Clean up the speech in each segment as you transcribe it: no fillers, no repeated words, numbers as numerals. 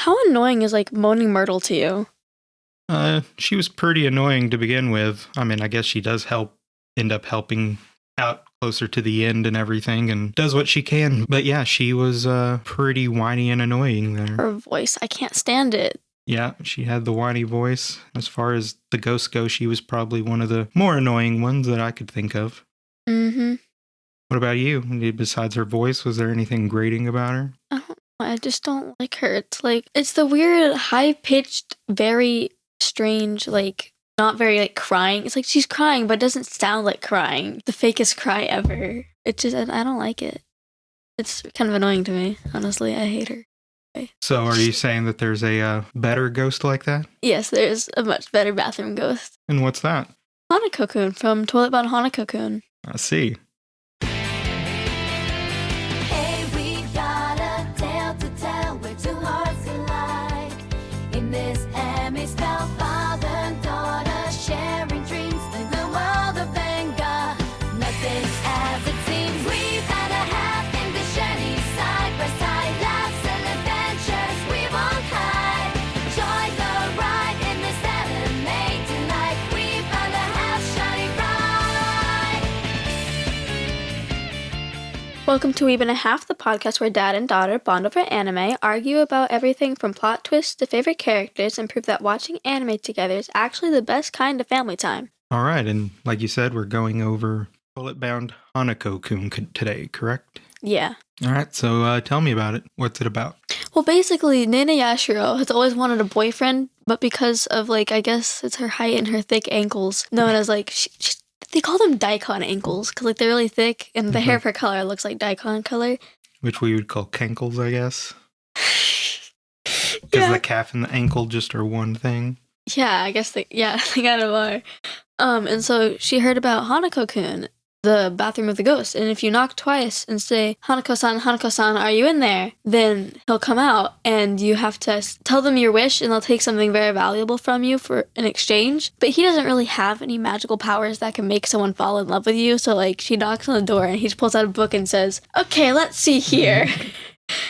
How annoying is, like, Moaning Myrtle to you? She was pretty annoying to begin with. I mean, I guess she does end up helping out closer to the end and everything and does what she can. But yeah, she was pretty whiny and annoying there. Her voice, I can't stand it. Yeah, she had the whiny voice. As far as the ghosts go, she was probably one of the more annoying ones that I could think of. Mm-hmm. What about you? Besides her voice, was there anything grating about her? I just don't like her. It's the weird, high-pitched, very strange, like, not very, like, crying. It's like she's crying, but it doesn't sound like crying. The fakest cry ever. It's just, I don't like it. It's kind of annoying to me, honestly. I hate her. So are you saying that there's a better ghost like that? Yes, there's a much better bathroom ghost. And what's that? Hanako-Kun from Toilet Bound Hanako-Kun. I see. Hey, we got a tale to tell where two hearts collide. In this anime spell, father and daughter sharing dreams in the world of Venga. Nothing's as it seems. We've had a half in this journey, side by side, laughs and adventures we won't hide. Join the ride in this anime tonight. We found a half shining bright. Welcome to Weeb and a Half, the podcast where dad and daughter bond over anime, argue about everything from plot twists to favorite characters, and prove that watching anime together is actually the best kind of family time. All right, and like you said, we're going over Toilet Bound Hanako-Kun today, correct? Yeah. All right, so tell me about it. What's it about? Well, basically, Nene Yashiro has always wanted a boyfriend, but because of, like, I guess it's her height and her thick ankles, known as, like, they call them daikon ankles, because, like, they're really thick, and the hair of her color looks like daikon color. Which we would call cankles, I guess. Because the calf and the ankle just are one thing. Yeah, I guess they kind of are. And so she heard about Hanako-Kun, the bathroom of the ghost, and if you knock twice and say, Hanako-san, are you in there? Then he'll come out, and you have to tell them your wish, and they'll take something very valuable from you for an exchange. But he doesn't really have any magical powers that can make someone fall in love with you, so, like, she knocks on the door, and he just pulls out a book and says, okay, let's see here.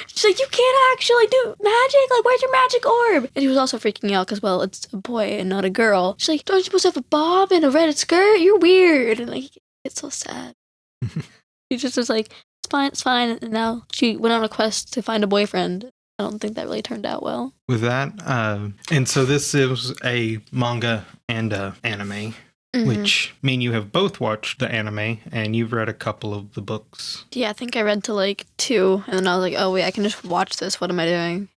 She's like, you can't actually do magic? Like, where's your magic orb? And he was also freaking out because, well, it's a boy and not a girl. She's like, don't you supposed to have a bob and a red skirt? You're weird. And, like, it's so sad. He just was like, it's fine. And now she went on a quest to find a boyfriend. I don't think that really turned out well. With that, and so this is a manga and a anime. Mm-hmm. Which mean you have both watched the anime and you've read a couple of the books. Yeah, I think I read to like 2 and then I was like, oh wait, I can just watch this. What am I doing?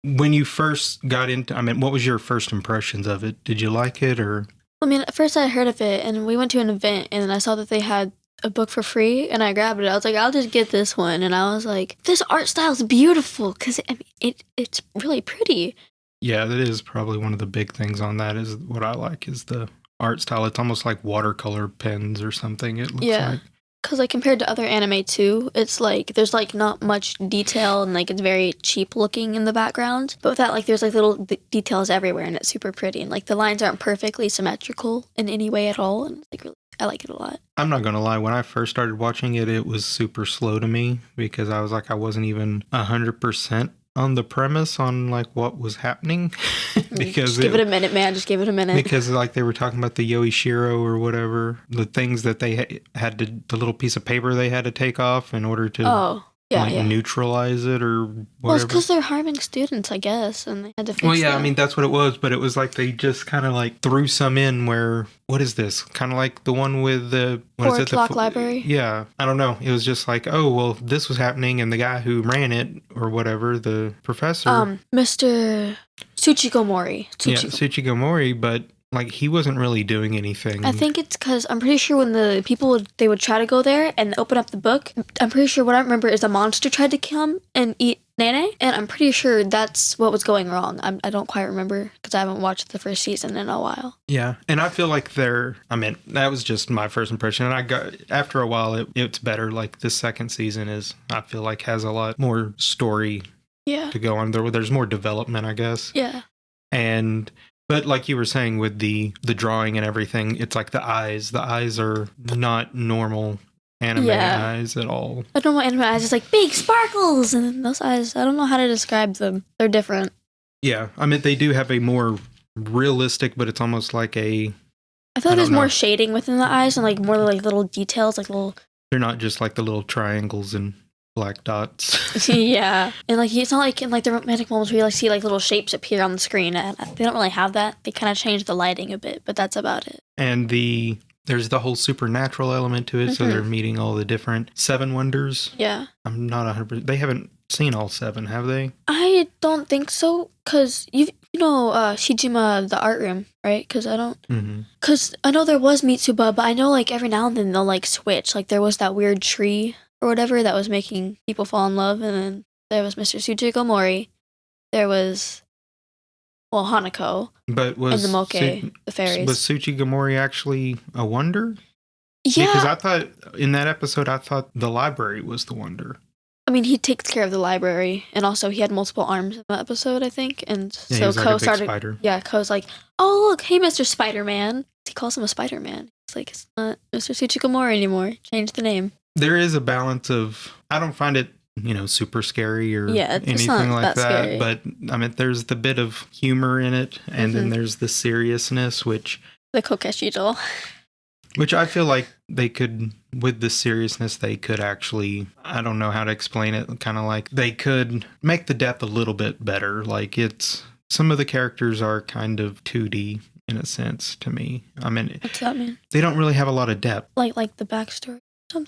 When you first got into, what was your first impressions of it? Did you like it or? I mean, at first I heard of it and we went to an event and I saw that they had a book for free and I grabbed it. I was like, I'll just get this one. And I was like, this art style is beautiful because it's really pretty. Yeah, that is probably one of the big things on that is what I like is the art style. It's almost like watercolor pens or something, it looks like. Because, like, compared to other anime, too, it's, like, there's, like, not much detail and, like, it's very cheap looking in the background. But with that, like, there's, like, little details everywhere and it's super pretty. And, like, the lines aren't perfectly symmetrical in any way at all. And, like, really, I like it a lot. I'm not going to lie. When I first started watching it, it was super slow to me because I was like, I wasn't even 100% on the premise on like what was happening. Because just give it a minute, man. Just give it a minute. Because like they were talking about the Yoishiro or whatever, the things that they had to, the little piece of paper they had to take off in order to neutralize it or whatever. Well, it's because they're harming students, I guess, and they had to fix that. That's what it was, but it was like they just kind of like threw some in where, what is this? Kind of like the one with the... 4 o'clock library? Yeah, I don't know. It was just like, oh, well, this was happening, and the guy who ran it, or whatever, the professor... Mr. Tsuchiko Mori. Yeah, Tsuchiko Mori, but... like, he wasn't really doing anything. I think it's because I'm pretty sure when the people they would try to go there and open up the book, I'm pretty sure what I remember is a monster tried to come and eat Nene, and I'm pretty sure that's what was going wrong. I don't quite remember because I haven't watched the first season in a while. Yeah, and I feel like that was just my first impression, and after a while, it's better. Like, this second season I feel like, has a lot more story to go on. There's more development, I guess. Yeah. But like you were saying with the drawing and everything, it's like the eyes. The eyes are not normal anime Yeah. eyes at all. I don't know what anime eyes. It's like big sparkles, and then those eyes. I don't know how to describe them. They're different. Yeah, I mean, they do have a more realistic, but it's almost like a... I feel like I there's don't more know. shading within the eyes and like more like little details, like little. They're not just like the little triangles and black dots. Yeah, and like it's not like in like the romantic moments where you like see like little shapes appear on the screen. And they don't really have that. They kind of change the lighting a bit, but that's about it. And there's the whole supernatural element to it, so they're meeting all the different 7 wonders. Yeah, I'm not 100%. They haven't seen all 7, have they? I don't think so, cause you know Shijima, the art room, right? Cause I don't. Mm-hmm. Cause I know there was Mitsuba, but I know like every now and then they'll like switch. Like there was that weird tree or whatever that was making people fall in love, and then there was Mr. Tsuchiko Mori. There was, well, Hanako But and was the Moke, the fairies. was Tsuchigomori actually a wonder? Yeah, Because I thought in that episode, I thought the library was the wonder. I mean he takes care of the library, and also he had multiple arms in that episode, I think, and Yeah, he so was like Ko a big started. spider. Yeah, Ko's like, oh look, hey Mr. Spider-Man. He calls him a Spider-Man. It's like it's not Mr. Tsuchiko Mori anymore. Change the name. There is a balance of, I don't find it, super scary or Yeah, it's anything not like that that. scary. But I mean, there's the bit of humor in it, and then there's the seriousness, which The Kokeshi doll. I feel like they could, with the seriousness, they could actually, I don't know how to explain it, kind of like they could make the depth a little bit better. Like some of the characters are kind of 2D in a sense to me. I mean, What's that mean? they don't really have a lot of depth. Like the backstory.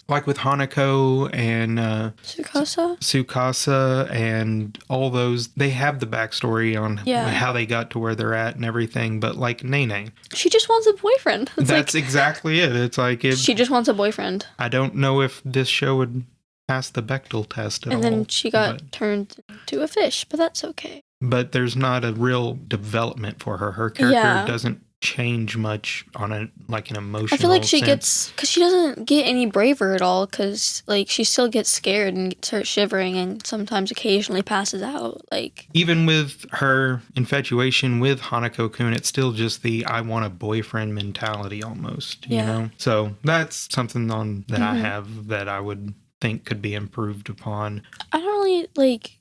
Like with Hanako and Tsukasa? and all those, they have the backstory on Yeah. how they got to where they're at and everything. But like Nene, She just wants a boyfriend. It's that's exactly it. It's like she just wants a boyfriend. I don't know if this show would pass the Bechdel test at all. And then she got turned into a fish, but that's okay. But there's not a real development for her. Her character Yeah. doesn't change much on an emotional I feel like she sense. gets, because she doesn't get any braver at all, because like she still gets scared and starts shivering and sometimes occasionally passes out. Like, Even with her infatuation with Hanako-kun, it's still just the I want a boyfriend mentality almost, you Yeah. know? So that's something that I Mhm. have that I would think could be improved upon. I don't really like.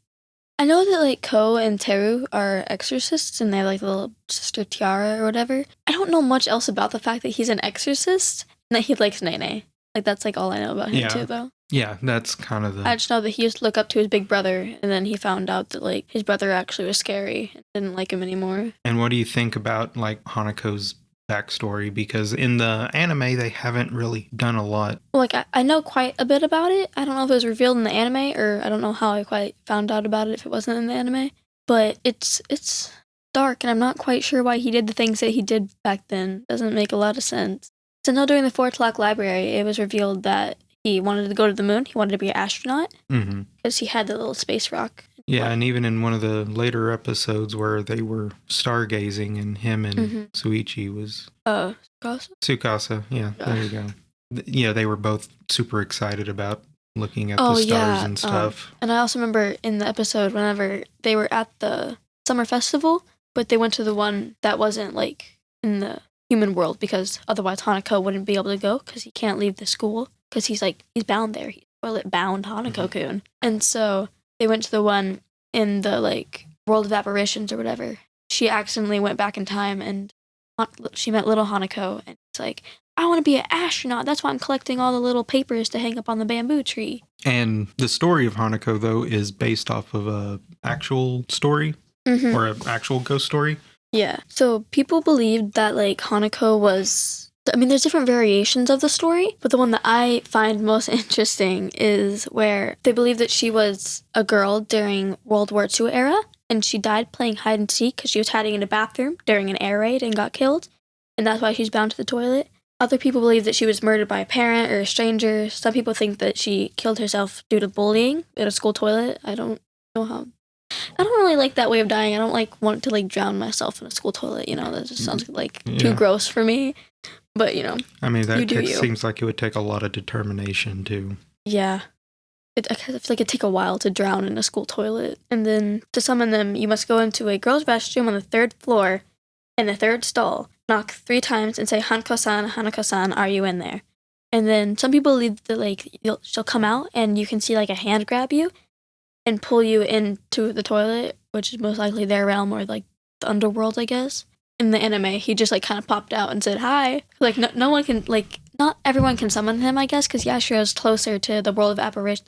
I know that like Ko and Teru are exorcists and they have like the little sister Tiara or whatever. I don't know much else about the fact that he's an exorcist and that he likes Nene. Like that's like all I know about him Yeah. too, though. Yeah, that's kind of the... I just know that he used to look up to his big brother, and then he found out that like his brother actually was scary and didn't like him anymore. And what do you think about like Hanako's backstory? Because in the anime, they haven't really done a lot. Like I know quite a bit about it. I don't know if it was revealed in the anime, or I don't know how I quite found out about it if it wasn't in the anime. But it's dark, and I'm not quite sure why he did the things that he did back then. Doesn't make a lot of sense. So I know during the 4 o'clock library, it was revealed that he wanted to go to the moon. He wanted to be an astronaut Mm-hmm. because he had the little space rock. Yeah, and even in one of the later episodes where they were stargazing and him and Mhm. Suichi was... Tsukasa? Tsukasa, yeah, there you go. Yeah, they were both super excited about looking at Oh, the stars yeah, and stuff. And I also remember in the episode whenever they were at the summer festival, but they went to the one that wasn't like in the human world because otherwise Hanako wouldn't be able to go because he can't leave the school because he's bound there. He's Toilet Bound Hanako-Kun. And so they went to the one in the like world of apparitions or whatever. She accidentally went back in time and she met little Hanako and it's like, I want to be an astronaut. That's why I'm collecting all the little papers to hang up on the bamboo tree. And the story of Hanako, though, is based off of a actual story Mm-hmm. or an actual ghost story. Yeah. So people believed that like Hanako was, I mean, there's different variations of the story, but the one that I find most interesting is where they believe that she was a girl during World War II era and she died playing hide and seek because she was hiding in a bathroom during an air raid and got killed. And that's why she's bound to the toilet. Other people believe that she was murdered by a parent or a stranger. Some people think that she killed herself due to bullying in a school toilet. I don't know how. I don't really like that way of dying. I don't like want to like drown myself in a school toilet. You know, that just sounds like too Yeah. gross for me. But you know, I mean, You do you. seems like it would take a lot of determination to... yeah. I feel like it'd take a while to drown in a school toilet. And then to summon them, you must go into a girl's restroom on the 3rd floor in the 3rd stall, knock 3 times and say, Hanako-san, are you in there? And then some people believe that like she'll come out and you can see like a hand grab you and pull you into the toilet, which is most likely their realm or like the underworld, I guess. In the anime, he just like kind of popped out and said hi. Like no one can like not everyone can summon him, I guess, because Yashiro is closer to the world of apparition.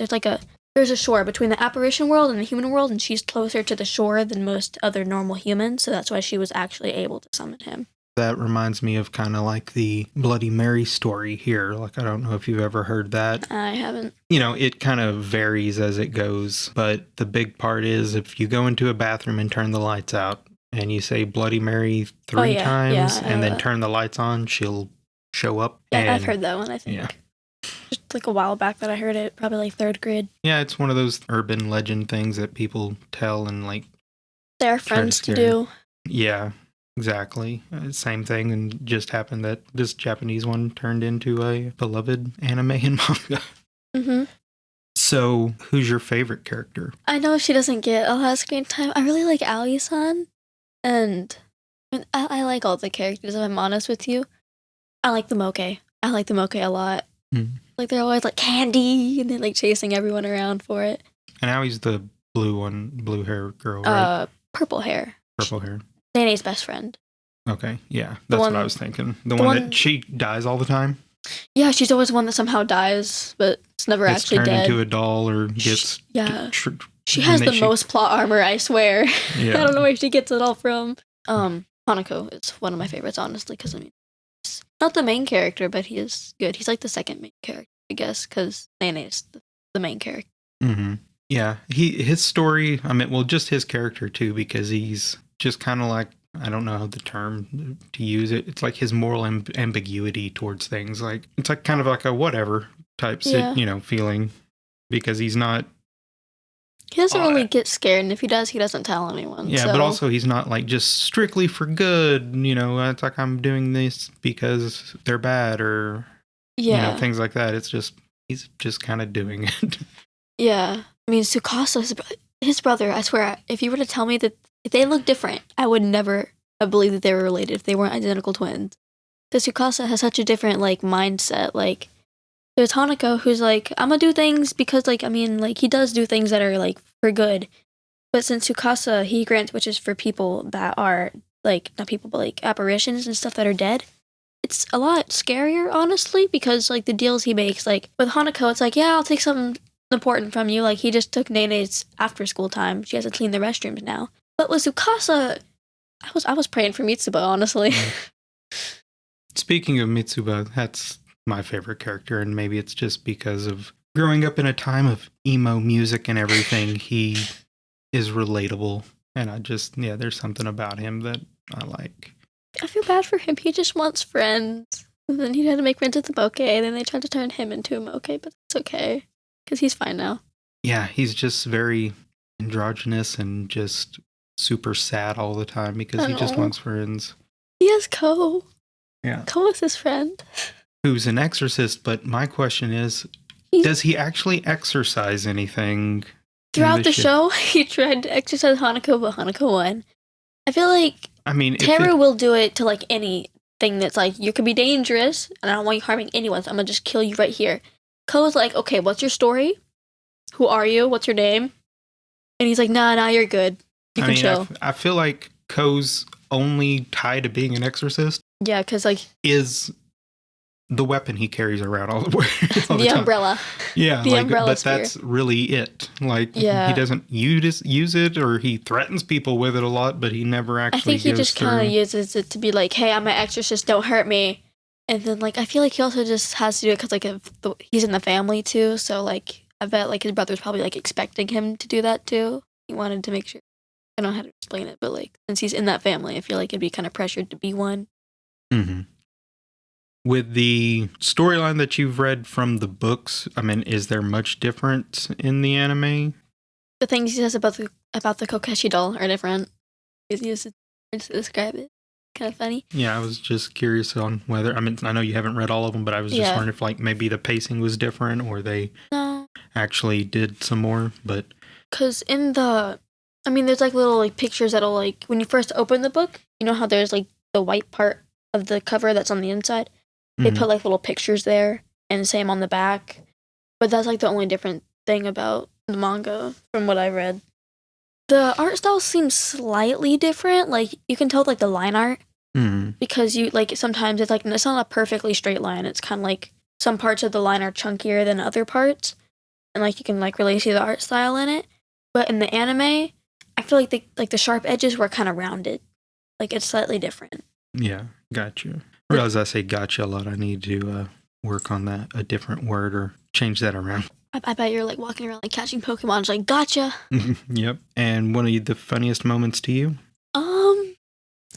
There's a shore between the apparition world and the human world, and she's closer to the shore than most other normal humans, so that's why she was actually able to summon him. That reminds me of kind of like the Bloody Mary story here. Like, I don't know if you've ever heard that. I haven't. You know, it kind of varies as it goes, but the big part is if you go into a bathroom and turn the lights out and you say Bloody Mary three times and then turn the lights on, she'll show up. Yeah, I've heard that one, I think. Yeah. Just like a while back that I heard it, probably like 3rd grade. Yeah, it's one of those urban legend things that people tell and like... They're friends to do. Yeah. Exactly. Same thing, and just happened that this Japanese one turned into a beloved anime and manga. Mm-hmm. So, who's your favorite character? I know she doesn't get a lot of screen time. I really like Aoi-san, and I like all the characters, if I'm honest with you. I like the moke. I like the moke a lot. Like, they're always like candy, and they're like chasing everyone around for it. And Aoi's the blue hair girl, right? Purple hair. Purple hair. Nene's best friend. Okay, yeah, that's what I was thinking. The one that she dies all the time? Yeah, she's always one that somehow dies, but it's never actually turned dead. Into a doll or gets... She has the most plot armor, I swear. Yeah. I don't know where she gets it all from. Hanako is one of my favorites, honestly, because I mean, he's not the main character, but he is good. He's like the second main character, I guess, because Nene is the main character. Mm-hmm. Yeah, his story, I mean, well, just his character too, because he's just kind of like, I don't know the term to use it. It's like his moral ambiguity towards things. Like, it's like kind of like a whatever type, feeling, because he's not. He doesn't really get scared, and if he does, he doesn't tell anyone. Yeah, but also he's not like just strictly for good. You know, it's like I'm doing this because they're bad or things like that. It's just he's just kind of doing it. Yeah, I mean, Tsukasa, his brother. I swear, if you were to tell me that if they look different, I would never have believed that they were related if they weren't identical twins. Because Tsukasa has such a different like mindset. Like, there's Hanako, who's like, I'm gonna do things because, like, I mean, like, he does do things that are like for good. But since Tsukasa, he grants wishes for people that are like not people, but like apparitions and stuff that are dead. It's a lot scarier, honestly, because like the deals he makes, like with Hanako, it's like, yeah, I'll take something important from you. Like, he just took Nene's after school time. She has to clean the restrooms now. But with Tsukasa, I was praying for Mitsuba, honestly. Speaking of Mitsuba, that's my favorite character, and maybe it's just because of growing up in a time of emo music and everything. He is relatable, and there's something about him that I like. I feel bad for him. He just wants friends. And then he had to make friends with the moke, and then they tried to turn him into a moke, but it's okay. Because he's fine now. Yeah, he's just very androgynous and just super sad all the time because he just wants friends. He has Ko. Yeah. Ko is his friend. Who's an exorcist, but my question is, does he actually exorcise anything? Throughout the show, he tried to exorcise Hanako, but Hanako won. I feel like Teru will do it to like anything that's like, you could be dangerous, and I don't want you harming anyone, so I'm going to just kill you right here. Ko's like, okay, what's your story? Who are you? What's your name? And he's like, nah, you're good. You can chill. I feel like Ko's only tie to being an exorcist. Yeah, because like is the weapon he carries around all the way. The umbrella. Yeah, the umbrella but spear. That's really it. Like, he doesn't use it, or he threatens people with it a lot, but he never actually. I think he just kind of uses it to be like, hey, I'm an exorcist, don't hurt me. And then, like, I feel like he also just has to do it because, like, he's in the family, too. So, like, I bet, like, his brother's probably, like, expecting him to do that, too. He wanted to make sure. I don't know how to explain it, but, like, since he's in that family, I feel like he'd be kind of pressured to be one. Mm-hmm. With the storyline that you've read from the books, I mean, is there much difference in the anime? The things he says about the Kokeshi doll are different. He uses words to describe it. Kind of funny. Yeah, I was just curious on whether, I mean, I know you haven't read all of them, but I was just wondering if, like, maybe the pacing was different or they actually did some more, but... Because there's, like, little, like, pictures that'll, like, when you first open the book, you know how there's, like, the white part of the cover that's on the inside? They put, like, little pictures there. and same on the back. But that's like the only different thing about the manga from what I read. The art style seems slightly different. Like you can tell like the line art because you like sometimes it's like it's not a perfectly straight line. It's kind of like some parts of the line are chunkier than other parts, and like you can like really see the art style in it. But in the anime, I feel like the sharp edges were kind of rounded. Like it's slightly different. Yeah, gotcha. I realize I say gotcha a lot. I need to work on that, a different word, or change that around. I bet you're like walking around like catching Pokemon, just like gotcha. Yep. And one of the funniest moments to you?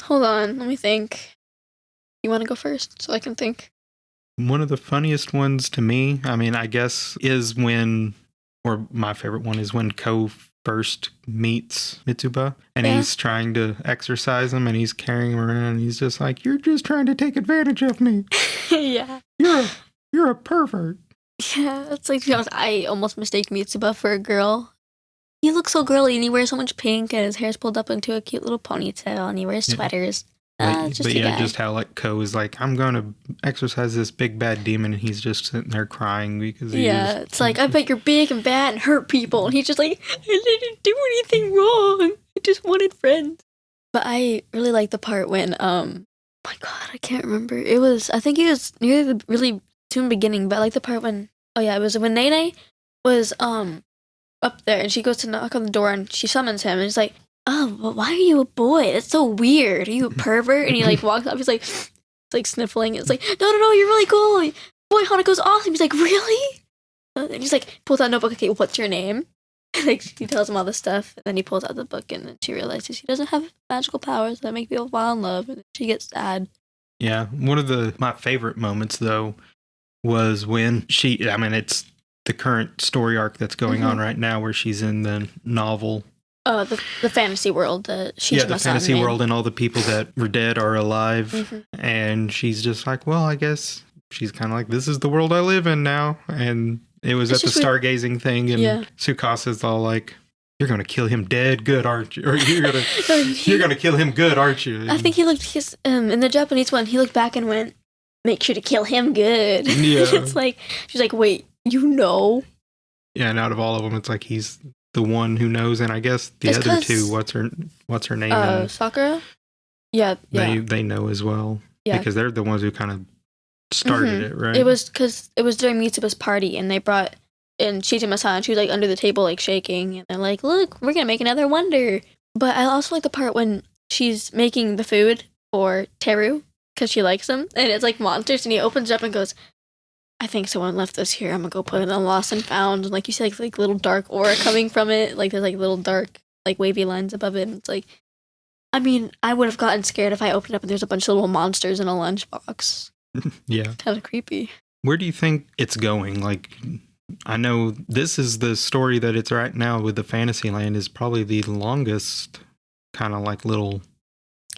Hold on, let me think. You want to go first so I can think? One of the funniest ones to me, I mean, I guess, is when, or my favorite one is when Ko first meets Mitsuba and he's trying to exercise him and he's carrying him around and he's just like, you're just trying to take advantage of me. Yeah. You're a pervert. Yeah, it's like, to be honest, I almost mistake Mitsuba for a girl. He looks so girly and he wears so much pink and his hair's pulled up into a cute little ponytail and he wears sweaters. Just how like Ko is like, I'm going to exercise this big bad demon, and he's just sitting there crying because it's like, I bet you're big and bad and hurt people, and he's just like, I didn't do anything wrong. I just wanted friends. But I really like the part when my God, I can't remember. I think it was near the really soon beginning, but I like the part when it was when Nene was up there and she goes to knock on the door and she summons him and he's like, oh, well, why are you a boy? That's so weird. Are you a pervert? And he like walks up, he's like sniffling. It's like, no, you're really cool. Boy, Hanako's awesome. He's like, really? And he's like, pulls out a notebook. Okay, what's your name? And like he tells him all this stuff, and then he pulls out the book, and then she realizes he doesn't have magical powers that make people fall in love, and then she gets sad. Yeah, one of my favorite moments though was when it's the current story arc that's going on right now, where she's in the novel. The fantasy world. The fantasy world, and all the people that were dead are alive. And she's just like, well, I guess she's kind of like, this is the world I live in now. And it was at the stargazing thing, and Tsukasa's all like, you're going to kill him dead good, aren't you? Or you're going to kill him good, aren't you? And I think he looked, in the Japanese one, he looked back and went, make sure to kill him good. Yeah. It's like, she's like, wait, you know? Yeah, and out of all of them, it's like he's the one who knows, and I guess the other two, what's her name? Sakura? Yeah. They know as well. Yeah. Because they're the ones who kind of started it, right? It was because it was during Mitsuba's party, and they brought in Shizuma-san, and she was like under the table, like shaking, and they're like, look, we're gonna make another wonder. But I also like the part when she's making the food for Teru, because she likes him, and it's like monsters, and he opens it up and goes, I think someone left this here. I'm gonna go put it on Lost and Found. And like you see like little dark aura coming from it. Like there's like little dark like wavy lines above it. And it's like, I mean, I would have gotten scared if I opened up and there's a bunch of little monsters in a lunchbox. Yeah. Kind of creepy. Where do you think it's going? Like, I know this is the story that it's right now with the Fantasyland is probably the longest kind of like little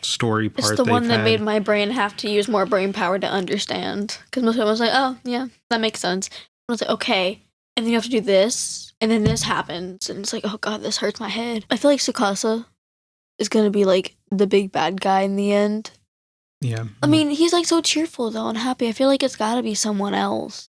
story part. It's the one that made my brain have to use more brain power to understand. Because most of it was like, oh, yeah, that makes sense. I was like, okay. And then you have to do this. And then this happens. And it's like, oh, God, this hurts my head. I feel like Tsukasa is going to be like the big bad guy in the end. Yeah. I mean, he's like so cheerful, though, and happy. I feel like it's got to be someone else.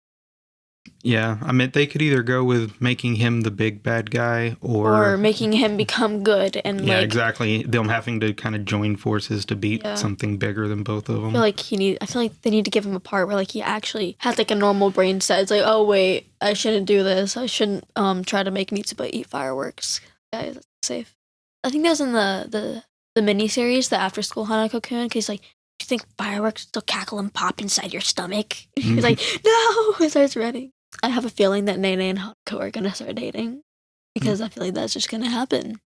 Yeah, I mean, they could either go with making him the big bad guy or making him become good. And yeah, exactly. Them having to kind of join forces to beat something bigger than both of them. I feel like they need to give him a part where like he actually has like a normal brain set. It's like, oh wait, I shouldn't do this. I shouldn't try to make Mitsuba eat fireworks. Guys, that's safe. I think that was in the miniseries, the After School Hanako-Kun, because like, do you think fireworks still cackle and pop inside your stomach? He's like, no! He starts running. I have a feeling that Nene and Hanako are going to start dating. Because I feel like that's just going to happen.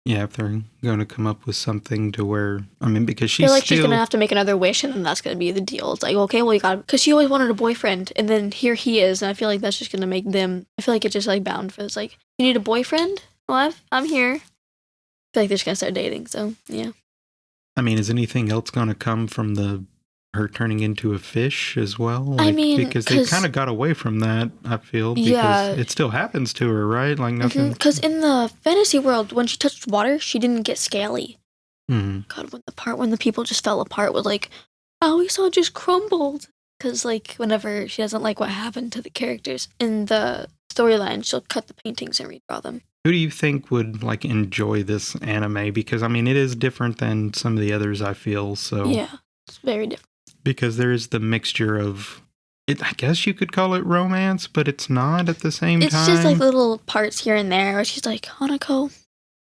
Yeah, if they're going to come up with something to where... I mean, because she's she's going to have to make another wish, and then that's going to be the deal. It's like, okay, well, you got... Because she always wanted a boyfriend, and then here he is, and I feel like that's just going to make them... I feel like it's just, like, bound for... It's like, you need a boyfriend? Well, I'm here. I feel like they're just going to start dating, so, yeah. I mean, is anything else going to come from her turning into a fish as well? Like, I mean, because they kind of got away from that, I feel, because it still happens to her, right? Like nothing. Because in the fantasy world, when she touched water, she didn't get scaly. Mm-hmm. God, when the people just fell apart was like, Aoi-san just crumbled. Because, like, whenever she doesn't like what happened to the characters in the storyline, she'll cut the paintings and redraw them. Who do you think would like enjoy this anime? Because I mean, it is different than some of the others, I feel. So Yeah, it's very different. because there is the mixture of it. I guess you could call it romance, but it's not at the same It's time. just like little parts here and there where she's like, Hanako.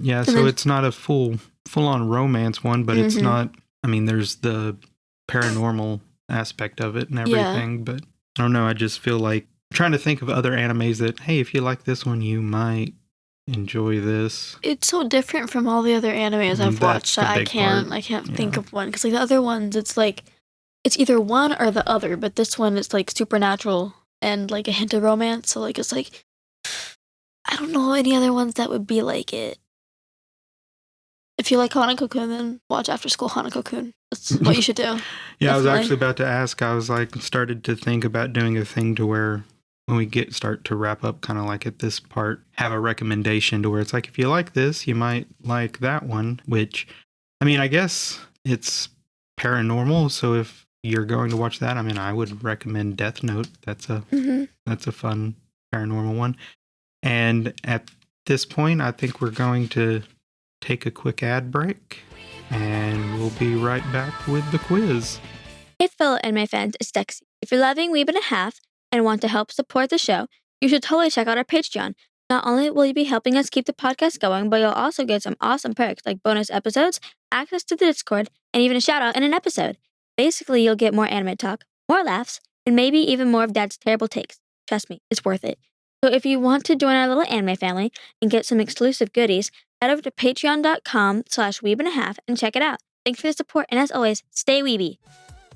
Yeah, and so then- it's not a full on romance one, but it's Mhm. not. I mean, there's the paranormal aspect of it and Yeah. everything, but I don't know. I just feel like trying to think of other animes that, hey, if you like this one, you might enjoy this. It's so different from all the other animes I've That's watched the that big part. I can't think Yeah. of one. Because, like, the other ones, it's like, it's either one or the other, but this one is, like, supernatural and, like, a hint of romance. So, like, it's like, I don't know any other ones that would be like it. If you like Hanako-Kun, then watch After School Hanako-Kun. That's what you should do. Yeah, I was Definitely. actually about to ask. I was like, started to think about doing a thing to where when we start to wrap up, kind of like at this part, have a recommendation to where it's like, if you like this, you might like that one. Which, I mean, I guess it's paranormal. So if you're going to watch that, I mean, I would recommend Death Note. That's a fun paranormal one. And at this point, I think we're going to take a quick ad break, and we'll be right back with the quiz. Hey fellow anime fans, it's Dexi. If you're loving Weeb and a Half and want to help support the show, you should totally check out our Patreon. Not only will you be helping us keep the podcast going, but you'll also get some awesome perks like bonus episodes, access to the Discord, and even a shout out in an episode. Basically, you'll get more anime talk, more laughs, and maybe even more of Dad's terrible takes. Trust me, it's worth it. So if you want to join our little anime family and get some exclusive goodies, head over to patreon.com/weebandahalf and check it out. Thanks for the support, and as always, stay weeby.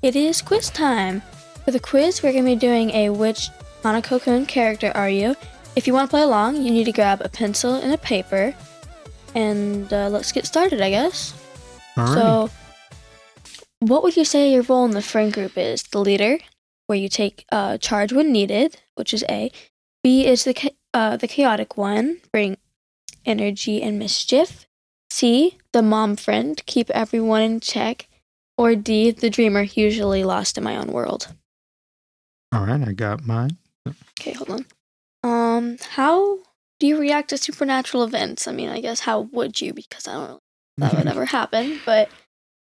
It is quiz time. For the quiz, we're going to be doing a which Hanako-Kun character are you? If you want to play along, you need to grab a pencil and a paper. And let's get started, I guess. All right. So, what would you say your role in the friend group is? The leader, where you take charge when needed, which is A. B is the chaotic one, bring energy and mischief. C, the mom friend, keep everyone in check. Or D, the dreamer, usually lost in my own world. All right, I got mine. Okay, hold on. How do you react to supernatural events? I mean, I guess how would you? Because I don't know if that would ever happen. But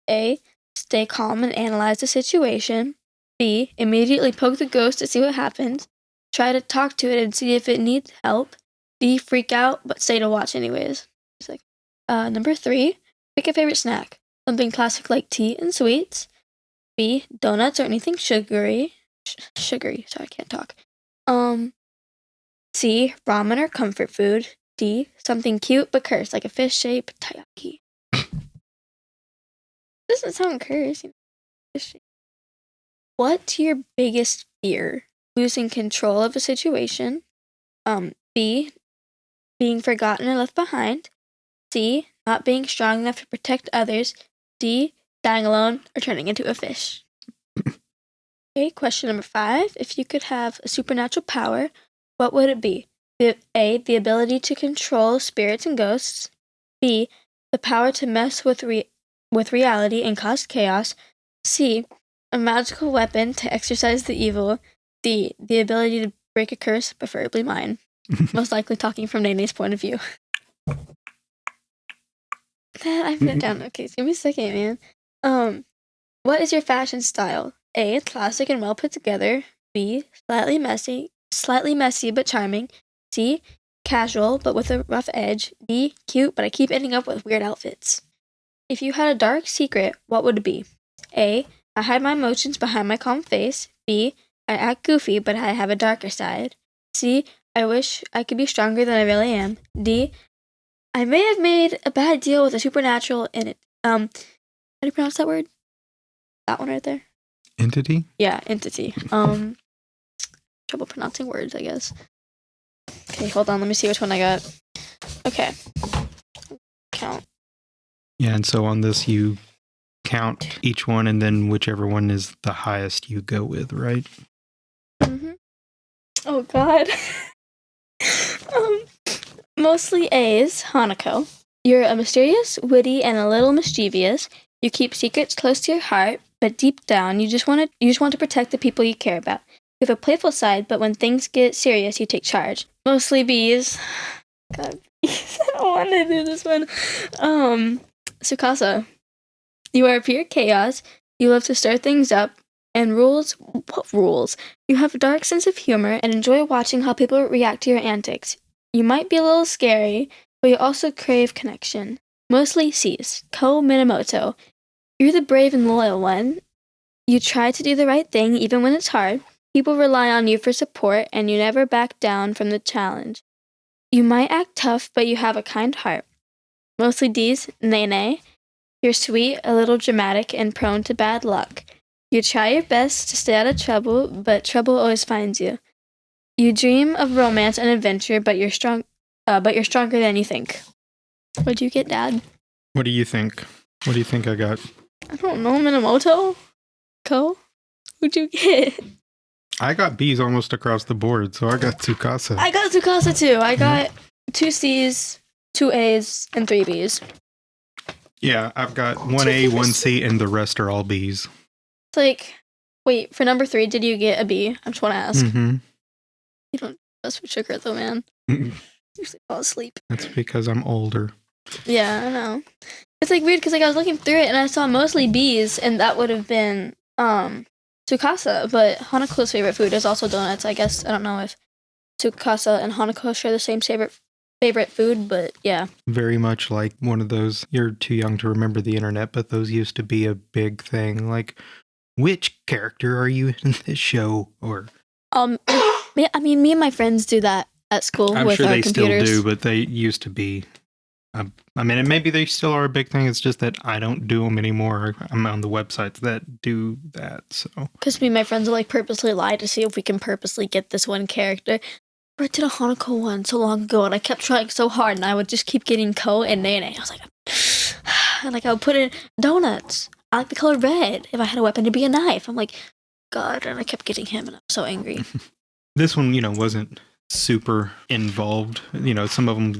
A, stay calm and analyze the situation. B, immediately poke the ghost to see what happens. Try to talk to it and see if it needs help. D, freak out, but stay to watch anyways. It's like, number 3, pick a favorite snack. Something classic like tea and sweets. B, donuts or anything sugary. Sorry, I can't talk. C, ramen or comfort food. D, something cute but cursed, like a fish-shaped taiyaki. Doesn't sound cursed. Fish-shaped. What's your biggest fear? Losing control of a situation. B, being forgotten or left behind. C, not being strong enough to protect others. D, dying alone or turning into a fish. Okay, question number 5. If you could have a supernatural power, what would it be? A, the ability to control spirits and ghosts. B, the power to mess with reality and cause chaos. C, a magical weapon to exorcise the evil. D, the ability to break a curse, preferably mine. Most likely talking from Nene's point of view. That I put it down. Okay, give me a second, man. What is your fashion style? A, classic and well put together. B, slightly messy but charming. C, casual but with a rough edge. D, cute but I keep ending up with weird outfits. If you had a dark secret, what would it be? A, I hide my emotions behind my calm face. B, I act goofy but I have a darker side. C, I wish I could be stronger than I really am. D, I may have made a bad deal with a supernatural in it. How do you pronounce that word? That one right there? Entity? Yeah, entity. Trouble pronouncing words, I guess. Okay, hold on. Let me see which one I got. Okay. Count. Yeah, and so on this, you count each one, and then whichever one is the highest you go with, right? Mm-hmm. Oh, God. Mostly A's, Hanako. You're a mysterious, witty, and a little mischievous. You keep secrets close to your heart, but deep down, you just want to protect the people you care about. You have a playful side, but when things get serious, you take charge. Mostly bees. God, bees. I don't want to do this one. Tsukasa. You are pure chaos. You love to stir things up. And rules? What rules? You have a dark sense of humor and enjoy watching how people react to your antics. You might be a little scary, but you also crave connection. Mostly C's. Ko Minamoto. You're the brave and loyal one. You try to do the right thing even when it's hard. People rely on you for support, and you never back down from the challenge. You might act tough, but you have a kind heart. Mostly D's. Nene. You're sweet, a little dramatic, and prone to bad luck. You try your best to stay out of trouble, but trouble always finds you. You dream of romance and adventure, but you're stronger than you think. What'd you get, Dad? What do you think? What do you think I got? I don't know, Minamoto? Ko? What'd you get? I got B's almost across the board, so I got Tsukasa. I got Tsukasa too. I got 2 C's, 2 A's, and 3 B's. Yeah, I've got 1 A, 1 C, and the rest are all B's. It's like, wait, for number 3, did you get a B? I just want to ask. Mm-hmm. You don't trust for sugar though, man. Usually fall asleep. That's because I'm older. Yeah, I know. It's like weird because like I was looking through it and I saw mostly B's, and that would have been Tsukasa, but Hanako's favorite food is also donuts. I guess I don't know if Tsukasa and Hanako share the same favorite food, but yeah. Very much like one of those, you're too young to remember the internet, but those used to be a big thing. Like, which character are you in this show? Or I mean, me and my friends do that at school I'm with sure our they computers. still do, but they used to be. I mean, and maybe they still are a big thing. It's just that I don't do them anymore. I'm on the websites that do that. So Because me and my friends will like purposely lie to see if we can purposely get this one character. I did a Hanako one so long ago, and I kept trying so hard, and I would just keep getting Ko and Nene. I was like, and like I would put in donuts. I like the color red. If I had a weapon, it'd be a knife. I'm like, God, and I kept getting him, and I'm so angry. this one, wasn't super involved. Some of them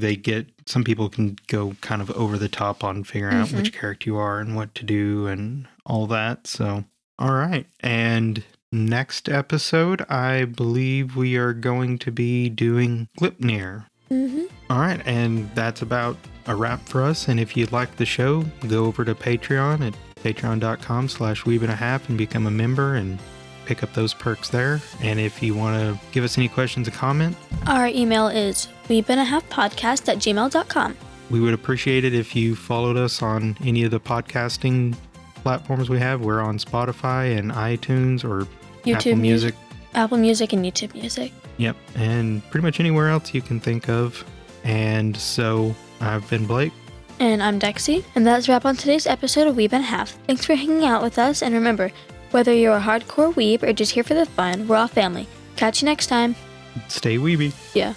some people can go kind of over the top on figuring out which character you are and what to do and all that. So, all right. And next episode, I believe we are going to be doing Glipnir. Mm-hmm. All right. And that's about a wrap for us. And if you like the show, go over to Patreon at patreon.com/weebandahalf and become a member and pick up those perks there. And if you want to give us any questions or comment, our email is weebandahalfpodcast@gmail.com. We would appreciate it if you followed us on any of the podcasting platforms we have. We're on Spotify and iTunes or YouTube Apple Music. Apple Music and YouTube Music. Yep. And pretty much anywhere else you can think of. And so I've been Blake. And I'm Dexi. And that's a wrap on today's episode of Weeb and a Half. Thanks for hanging out with us. And remember, whether you're a hardcore weeb or just here for the fun, we're all family. Catch you next time. Stay weeby. Yeah.